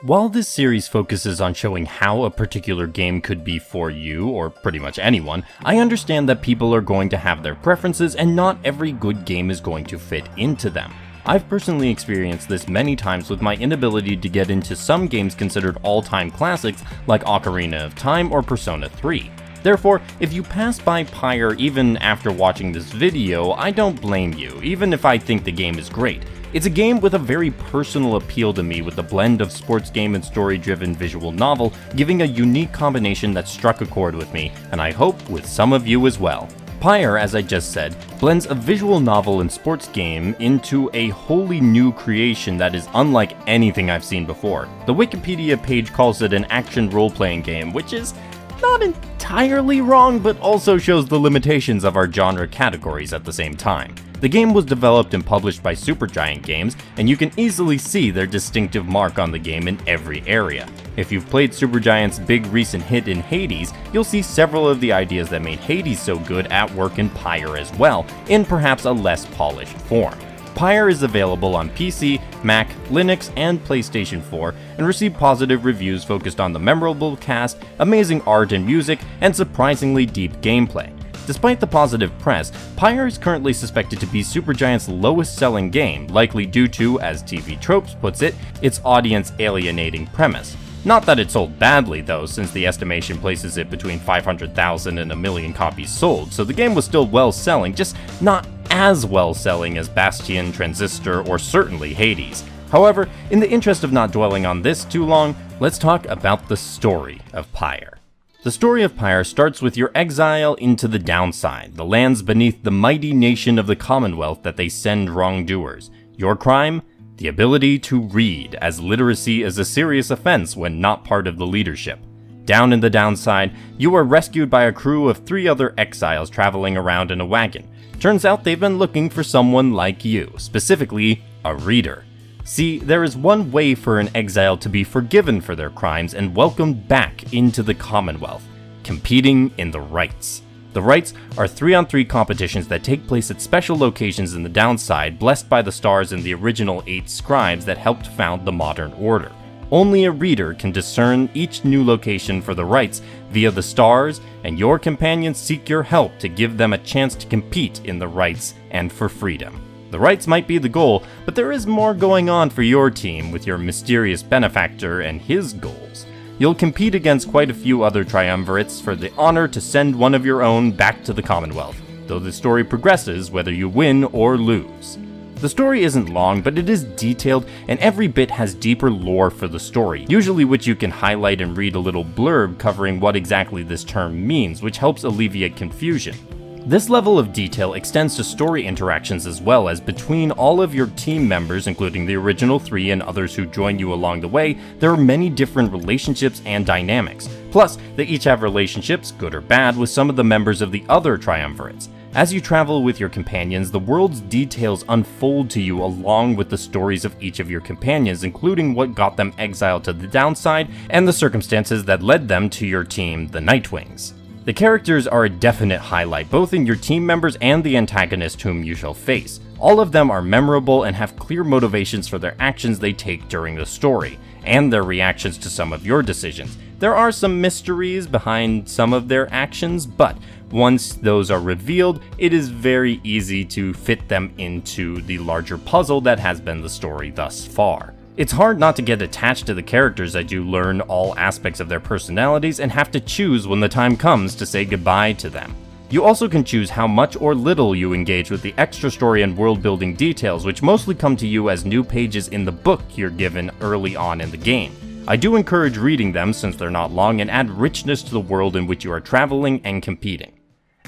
While this series focuses on showing how a particular game could be for you, or pretty much anyone, I understand that people are going to have their preferences and not every good game is going to fit into them. I've personally experienced this many times with my inability to get into some games considered all-time classics like Ocarina of Time or Persona 3. Therefore, if you pass by Pyre even after watching this video, I don't blame you, even if I think the game is great. It's a game with a very personal appeal to me, with a blend of sports game and story-driven visual novel, giving a unique combination that struck a chord with me, and I hope with some of you as well. Pyre, as I just said, blends a visual novel and sports game into a wholly new creation that is unlike anything I've seen before. The Wikipedia page calls it an action role-playing game, which is not entirely wrong, but also shows the limitations of our genre categories at the same time. The game was developed and published by Supergiant games, and you can easily see their distinctive mark on the game in every area. If you've played Supergiant's big recent hit in Hades, you'll see several of the ideas that made Hades so good at work in Pyre as well, in perhaps a less polished form. Pyre is available on PC, Mac, Linux, and PlayStation 4, and received positive reviews focused on the memorable cast, amazing art and music, and surprisingly deep gameplay. Despite the positive press, Pyre is currently suspected to be Supergiant's lowest-selling game, likely due to, as TV Tropes puts it, its audience-alienating premise. Not that it sold badly though, since the estimation places it between 500,000 and a million copies sold, so the game was still well-selling, just not as well-selling as Bastion, Transistor, or certainly Hades. However, in the interest of not dwelling on this too long, let's talk about the story of Pyre. The story of Pyre starts with your exile into the downside, the lands beneath the mighty nation of the Commonwealth that they send wrongdoers. Your crime? The ability to read, as literacy is a serious offense when not part of the leadership. Down in the downside, you are rescued by a crew of 3 other exiles traveling around in a wagon. Turns out they've been looking for someone like you, specifically a reader. See, there is one way for an exile to be forgiven for their crimes and welcomed back into the Commonwealth: competing in the rites. The rites are 3-on-3 competitions that take place at special locations in the downside, blessed by the stars and the original 8 scribes that helped found the modern order. Only a reader can discern each new location for the rites via the stars, and your companions seek your help to give them a chance to compete in the rites and for freedom. The rites might be the goal, but there is more going on for your team with your mysterious benefactor and his goals. You'll compete against quite a few other triumvirates for the honor to send one of your own back to the Commonwealth, though the story progresses whether you win or lose. The story isn't long, but it is detailed, and every bit has deeper lore for the story, usually which you can highlight and read a little blurb covering what exactly this term means, which helps alleviate confusion. This level of detail extends to story interactions as well, as between all of your team members, including the original 3 and others who join you along the way, there are many different relationships and dynamics. Plus, they each have relationships, good or bad, with some of the members of the other triumvirates. As you travel with your companions, the world's details unfold to you along with the stories of each of your companions, including what got them exiled to the downside and the circumstances that led them to your team, the Nightwings. The characters are a definite highlight, both in your team members and the antagonist whom you shall face. All of them are memorable and have clear motivations for their actions they take during the story, and their reactions to some of your decisions. There are some mysteries behind some of their actions, but once those are revealed, it is very easy to fit them into the larger puzzle that has been the story thus far. It's hard not to get attached to the characters as you learn all aspects of their personalities and have to choose when the time comes to say goodbye to them. You also can choose how much or little you engage with the extra story and world-building details, which mostly come to you as new pages in the book you're given early on in the game. I do encourage reading them since they're not long and add richness to the world in which you are traveling and competing.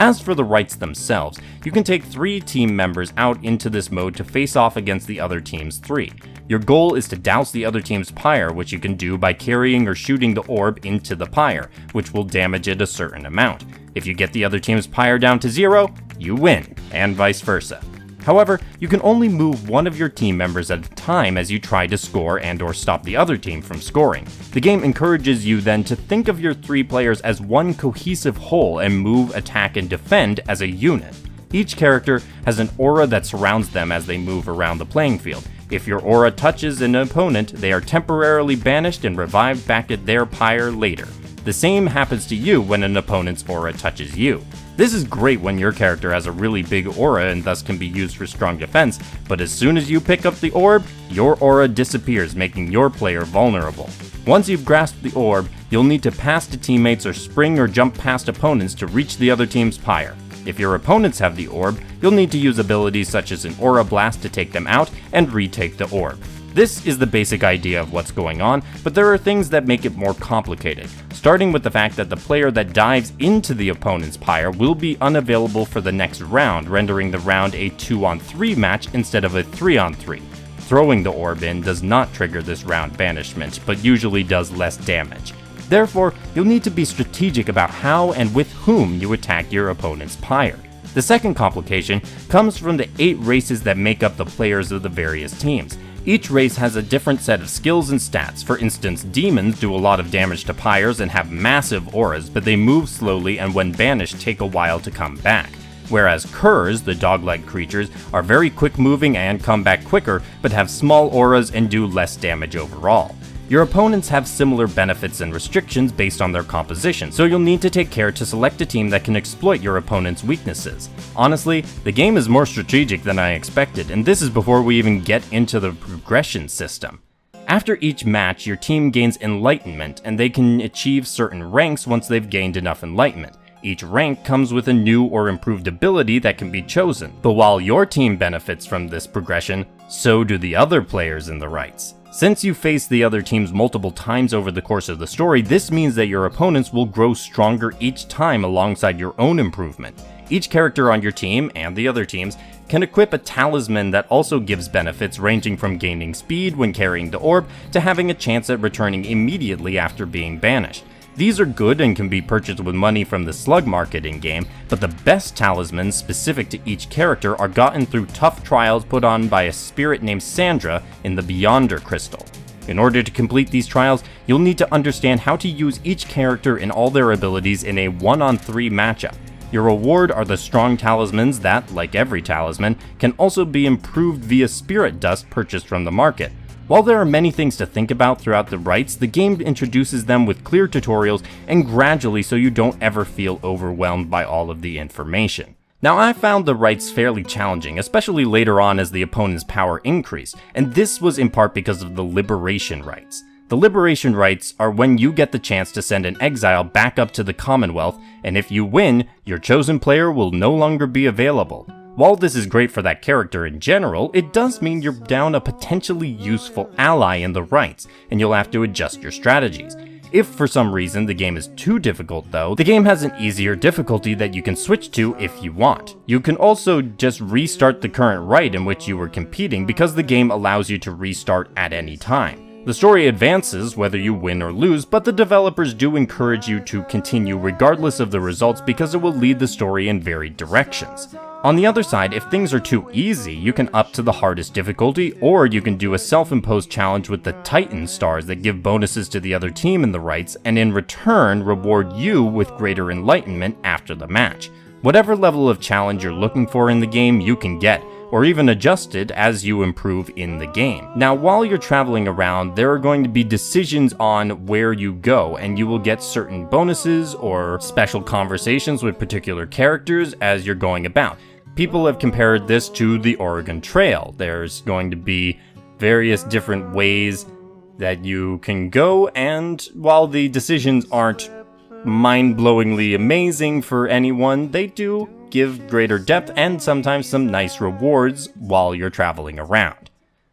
As for the rites themselves, you can take 3 team members out into this mode to face off against the other team's 3. Your goal is to douse the other team's pyre, which you can do by carrying or shooting the orb into the pyre, which will damage it a certain amount. If you get the other team's pyre down to 0, you win, and vice versa. However, you can only move one of your team members at a time as you try to score and/or stop the other team from scoring. The game encourages you then to think of your 3 players as one cohesive whole and move, attack, and defend as a unit. Each character has an aura that surrounds them as they move around the playing field. If your aura touches an opponent, they are temporarily banished and revived back at their pyre later. The same happens to you when an opponent's aura touches you. This is great when your character has a really big aura and thus can be used for strong defense, but as soon as you pick up the orb, your aura disappears, making your player vulnerable. Once you've grasped the orb, you'll need to pass to teammates or spring or jump past opponents to reach the other team's pyre. If your opponents have the orb, you'll need to use abilities such as an aura blast to take them out and retake the orb. This is the basic idea of what's going on, but there are things that make it more complicated, starting with the fact that the player that dives into the opponent's pyre will be unavailable for the next round, rendering the round a 2-on-3 match instead of a 3-on-3. Throwing the orb in does not trigger this round banishment, but usually does less damage. Therefore, you'll need to be strategic about how and with whom you attack your opponent's pyre. The second complication comes from the 8 races that make up the players of the various teams. Each race has a different set of skills and stats. For instance, demons do a lot of damage to pyres and have massive auras, but they move slowly and when banished take a while to come back. Whereas curs, the dog-like creatures, are very quick moving and come back quicker, but have small auras and do less damage overall. Your opponents have similar benefits and restrictions based on their composition, so you'll need to take care to select a team that can exploit your opponent's weaknesses. Honestly, the game is more strategic than I expected, and this is before we even get into the progression system. After each match, your team gains enlightenment, and they can achieve certain ranks once they've gained enough enlightenment. Each rank comes with a new or improved ability that can be chosen, but while your team benefits from this progression, so do the other players in the rights. Since you face the other teams multiple times over the course of the story, this means that your opponents will grow stronger each time alongside your own improvement. Each character on your team, and the other teams, can equip a talisman that also gives benefits ranging from gaining speed when carrying the orb to having a chance at returning immediately after being banished. These are good and can be purchased with money from the slug market in-game, but the best talismans specific to each character are gotten through tough trials put on by a spirit named Sandra in the Beyonder Crystal. In order to complete these trials, you'll need to understand how to use each character and all their abilities in a 1-on-3 matchup. Your reward are the strong talismans that, like every talisman, can also be improved via spirit dust purchased from the market. While there are many things to think about throughout the rights, the game introduces them with clear tutorials and gradually so you don't ever feel overwhelmed by all of the information. Now, I found the rights fairly challenging, especially later on as the opponent's power increased, and this was in part because of the liberation rights. The liberation rights are when you get the chance to send an exile back up to the Commonwealth, and if you win, your chosen player will no longer be available. While this is great for that character in general, it does mean you're down a potentially useful ally in the rights, and you'll have to adjust your strategies. If for some reason the game is too difficult though, the game has an easier difficulty that you can switch to if you want. You can also just restart the current right in which you were competing because the game allows you to restart at any time. The story advances whether you win or lose, but the developers do encourage you to continue regardless of the results because it will lead the story in varied directions. On the other side, if things are too easy, you can up to the hardest difficulty, or you can do a self-imposed challenge with the Titan stars that give bonuses to the other team in the rights, and in return reward you with greater enlightenment after the match. Whatever level of challenge you're looking for in the game, you can get, or even adjust it as you improve in the game. Now, while you're traveling around, there are going to be decisions on where you go, and you will get certain bonuses or special conversations with particular characters as you're going about. People have compared this to the Oregon Trail. There's going to be various different ways that you can go, and while the decisions aren't mind-blowingly amazing for anyone, they do give greater depth and sometimes some nice rewards while you're traveling around.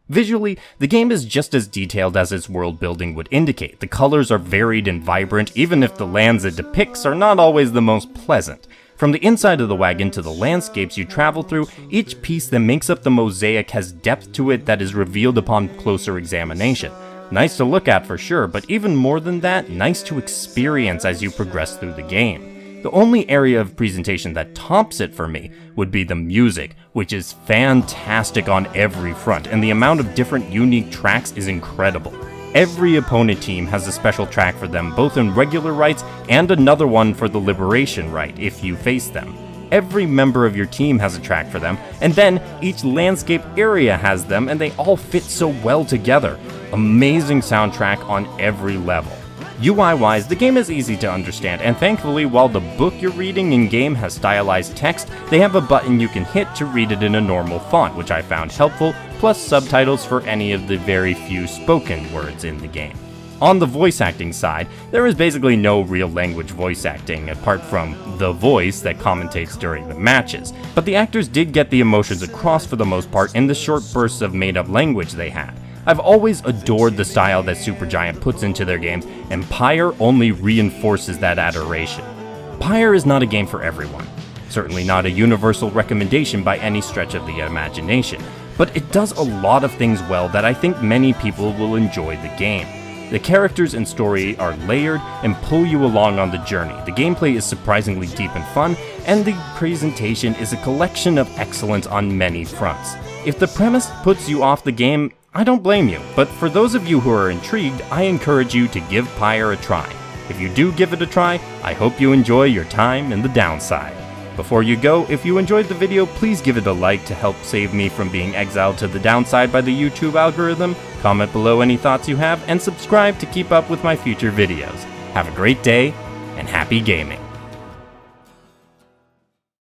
Visually, the game is just as detailed as its world building would indicate. The colors are varied and vibrant, even if the lands it depicts are not always the most pleasant. From the inside of the wagon to the landscapes you travel through, each piece that makes up the mosaic has depth to it that is revealed upon closer examination. Nice to look at for sure, but even more than that, nice to experience as you progress through the game. The only area of presentation that tops it for me would be the music, which is fantastic on every front, and the amount of different unique tracks is incredible. Every opponent team has a special track for them, both in regular rights and another one for the liberation right if you face them. Every member of your team has a track for them, and then each landscape area has them, and they all fit so well together. Amazing soundtrack on every level. UI-wise, the game is easy to understand, and thankfully, while the book you're reading in-game has stylized text, they have a button you can hit to read it in a normal font, which I found helpful, plus subtitles for any of the very few spoken words in the game. On the voice acting side, there is basically no real language voice acting, apart from the voice that commentates during the matches, but the actors did get the emotions across for the most part in the short bursts of made-up language they had. I've always adored the style that Supergiant puts into their games, and Pyre only reinforces that adoration. Pyre is not a game for everyone. Certainly not a universal recommendation by any stretch of the imagination, but it does a lot of things well that I think many people will enjoy the game. The characters and story are layered and pull you along on the journey. The gameplay is surprisingly deep and fun, and the presentation is a collection of excellence on many fronts. If the premise puts you off the game, I don't blame you, but for those of you who are intrigued, I encourage you to give Pyre a try. If you do give it a try, I hope you enjoy your time in the downside. Before you go, if you enjoyed the video, please give it a like to help save me from being exiled to the downside by the YouTube algorithm, comment below any thoughts you have, and subscribe to keep up with my future videos. Have a great day, and happy gaming!